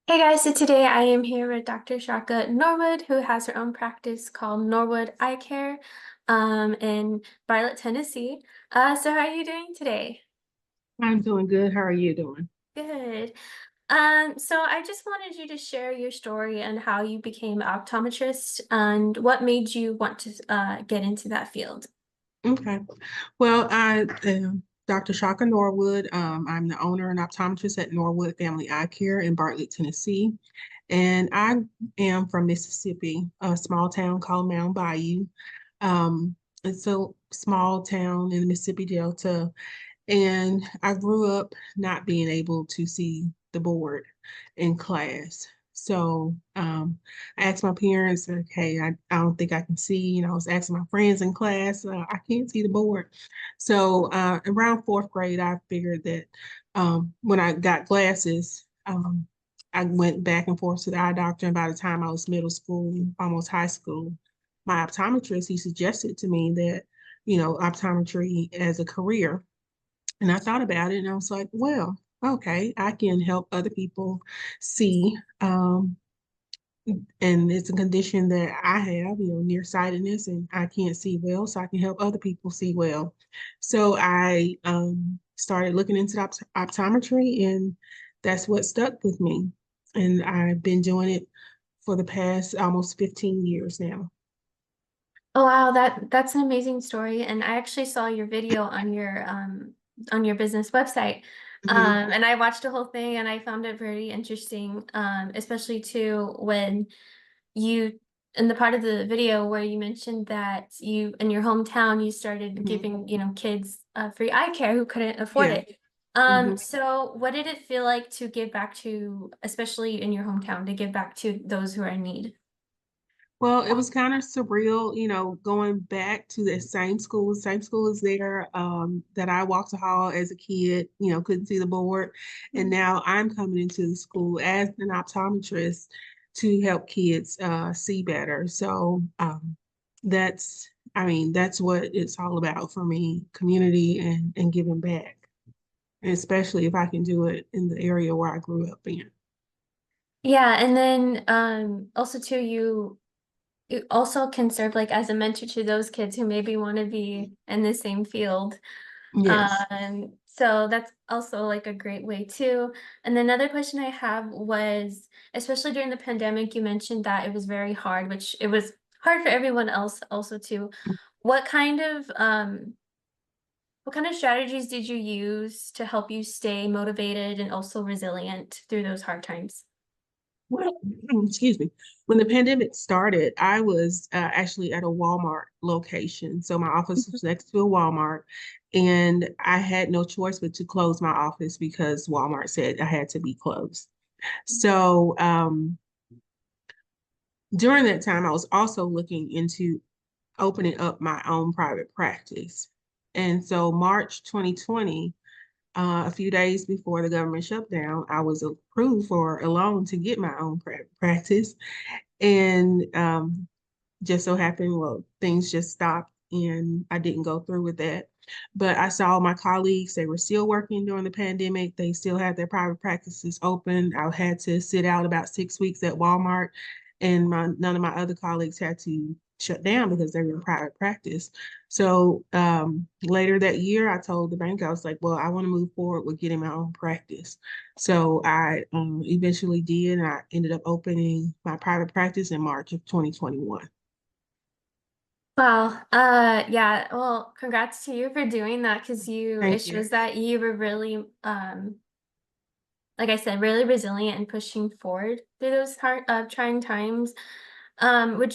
Hey guys, so today I am here with Dr. Chaka Norwood, who has her own practice called Norwood Eye Care in Bartlett, Tennessee. So how are you doing today? I'm doing good. How are you doing? Good. So I just wanted you to share your story and how you became an optometrist and what made you want to get into that field. Okay. Well, I am Dr. Chaka Norwood. I'm the owner and optometrist at Norwood Family Eye Care in Bartlett, Tennessee. And I am from Mississippi, a small town called Mound Bayou. It's a small town in the Mississippi Delta. And I grew up not being able to see the board in class. So I asked my parents, like, hey, I don't think I can see. I was asking my friends in class, I can't see the board. So around fourth grade, I figured that when I got glasses, I went back and forth to the eye doctor. And by the time I was middle school, almost high school, my optometrist, he suggested to me that, optometry as a career. And I thought about it and I was like, well, okay, I can help other people see. And it's a condition that I have, nearsightedness, and I can't see well, so I can help other people see well. So I started looking into optometry, and that's what stuck with me. And I've been doing it for the past almost 15 years now. Oh wow, that's an amazing story. And I actually saw your video on your business website. Mhm. And I watched the whole thing and I found it very interesting, especially too when you in the part of the video where you mentioned that you in your hometown you started Mhm. giving, kids free eye care who couldn't afford Yeah. it. Mhm. So what did it feel like to give back to, especially in your hometown, to give back to those who are in need? Well, it was kind of surreal, going back to the same school as there, that I walked the hall as a kid, couldn't see the board. And now I'm coming into the school as an optometrist to help kids see better. So that's, that's what it's all about for me, community and giving back, and especially if I can do it in the area where I grew up in. Yeah, and then also too, you also can serve like as a mentor to those kids who maybe want to be in the same field. Yes. So that's also like a great way too. And another question I have was, especially during the pandemic, you mentioned that it was very hard, which it was hard for everyone else also too. What kind of what kind of strategies did you use to help you stay motivated and also resilient through those hard times? Well, excuse me. When the pandemic started, I was actually at a Walmart location. So my office was next to a Walmart, and I had no choice but to close my office because Walmart said I had to be closed. So during that time, I was also looking into opening up my own private practice. And so March 2020, a few days before the government shutdown, I was approved for a loan to get my own practice. And just so happened, well, things just stopped and I didn't go through with that. But I saw my colleagues, they were still working during the pandemic. They still had their private practices open. I had to sit out about 6 weeks at Walmart, and none of my other colleagues had to shut down because they were in private practice. So later that year, I told the bank, I was like, well, I want to move forward with getting my own practice. So I eventually did, and I ended up opening my private practice in March of 2021. Wow. Yeah, well, congrats to you for doing that because it Thank you. shows that you were really, like I said, really resilient and pushing forward through those hard, trying times. What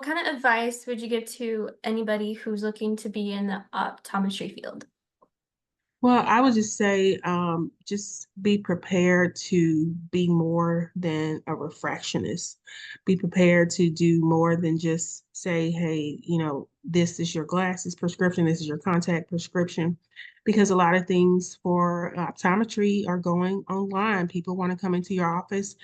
kind of advice would you give to anybody who's looking to be in the optometry field? Well, I would just say, just be prepared to be more than a refractionist. Be prepared to do more than just say, hey, this is your glasses prescription, this is your contact prescription, because a lot of things for optometry are going online. People want to come into your office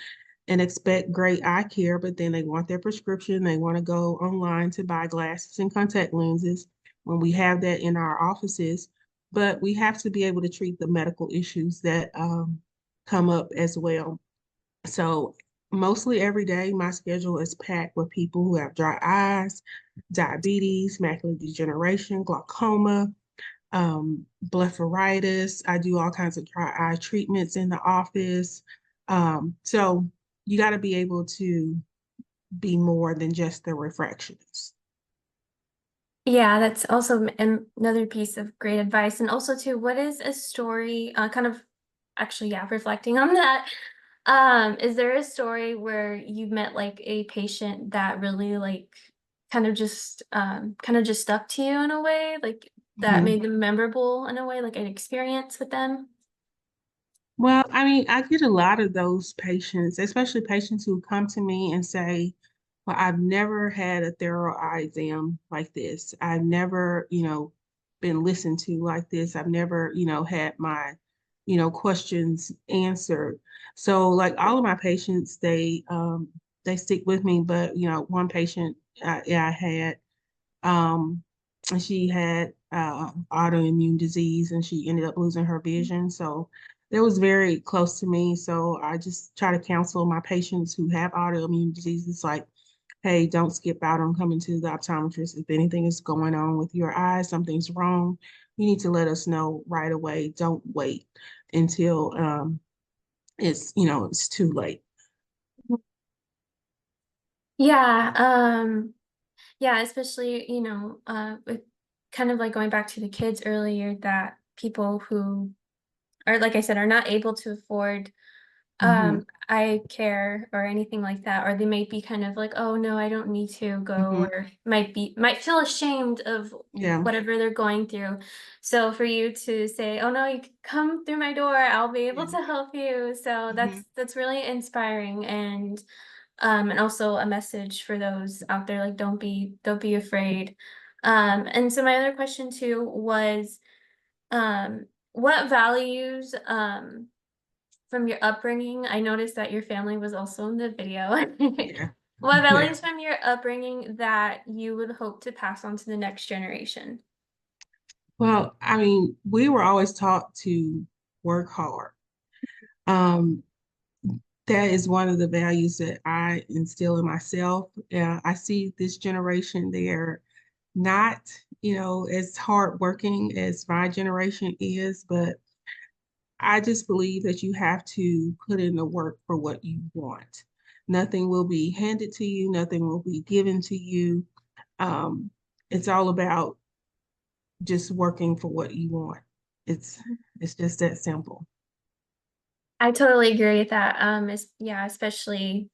and expect great eye care, but then they want their prescription. They want to go online to buy glasses and contact lenses when we have that in our offices. But we have to be able to treat the medical issues that come up as well. So mostly every day, my schedule is packed with people who have dry eyes, diabetes, macular degeneration, glaucoma, blepharitis. I do all kinds of dry eye treatments in the office. So you got to be able to be more than just the refractions. Yeah, that's also another piece of great advice. And also too, what is a story, kind of actually, yeah, reflecting on that. Is there a story where you met like a patient that really like kind of just stuck to you in a way, like that Mhm. made them memorable in a way, like an experience with them? Well, I mean, I get a lot of those patients, especially patients who come to me and say, well, I've never had a thorough eye exam like this. I've never, been listened to like this. I've never, had my, questions answered. So like all of my patients, they stick with me. But, one patient I had, and she had autoimmune disease and she ended up losing her vision. So that was very close to me. So I just try to counsel my patients who have autoimmune diseases like, hey, don't skip out on coming to the optometrist. If anything is going on with your eyes, something's wrong, you need to let us know right away. Don't wait until it's too late. Yeah, yeah, especially, with kind of like going back to the kids earlier, that people who are, like I said, are not able to afford Hmm. eye care or anything like that, or they might be kind of like, oh no, I don't need to go, Hmm. or might feel ashamed of Yeah. whatever they're going through. So for you to say, oh no, you can come through my door, I'll be able Yeah. to help you. So Hmm. that's really inspiring, and also a message for those out there, like don't be afraid. And so my other question too was, what values from your upbringing, I noticed that your family was also in the video. Yeah. What Yeah. values from your upbringing that you would hope to pass on to the next generation? Well, I mean, we were always taught to work hard. Um, that is one of the values that I instill in myself. I see this generation, they're not, as hardworking as my generation is, but I just believe that you have to put in the work for what you want. Nothing will be handed to you, nothing will be given to you. Um, it's all about just working for what you want. It's it's just that simple. I totally agree with that. Yeah, especially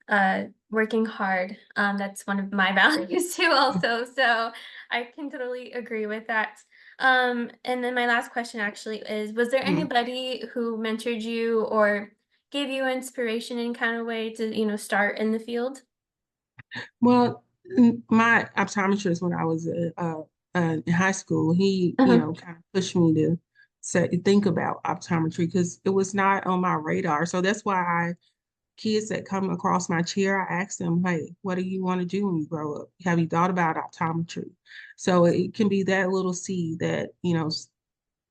working hard. That's one of my values too, also. So I can totally agree with that. And then my last question actually is, was there Mhm. anybody who mentored you or gave you inspiration in kind of way to, start in the field? Well, my optometrist when I was in high school, he, Uh-huh. kind of pushed me to think about optometry because it was not on my radar. So that's why kids that come across my chair, I ask them, hey, what do you want to do when you grow up? Have you thought about optometry? So it can be that little seed that,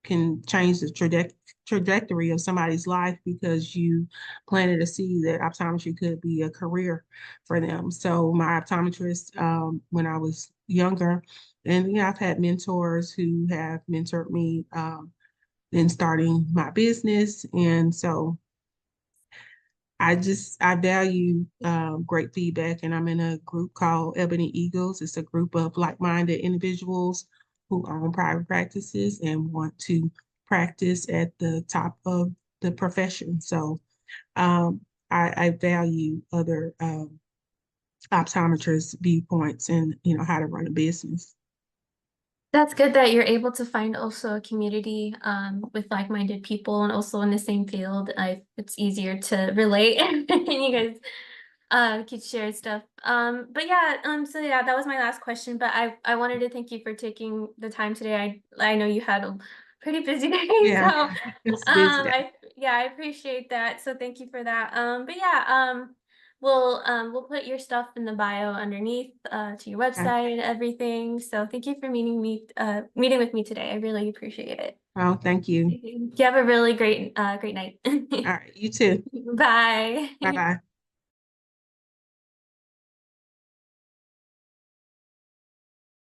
can change the trajectory of somebody's life because you planted a seed that optometry could be a career for them. So my optometrist, when I was younger, and I've had mentors who have mentored me in starting my business, and so I value great feedback, and I'm in a group called Ebony Eagles. It's a group of like-minded individuals who own private practices and want to practice at the top of the profession. So um, I value other optometrists' viewpoints and how to run a business. That's good that you're able to find also a community with like-minded people and also in the same field. It's easier to relate and you guys could share stuff. But yeah, so yeah, that was my last question. But I wanted to thank you for taking the time today. I know you had a pretty busy day, so Yeah, it's busy day. I appreciate that. So thank you for that. But yeah, we'll put your stuff in the bio underneath to your Okay. website and everything. So thank you for meeting with me today. I really appreciate it. Oh, thank you. You have a really great night. All right, you too. Bye. Bye bye.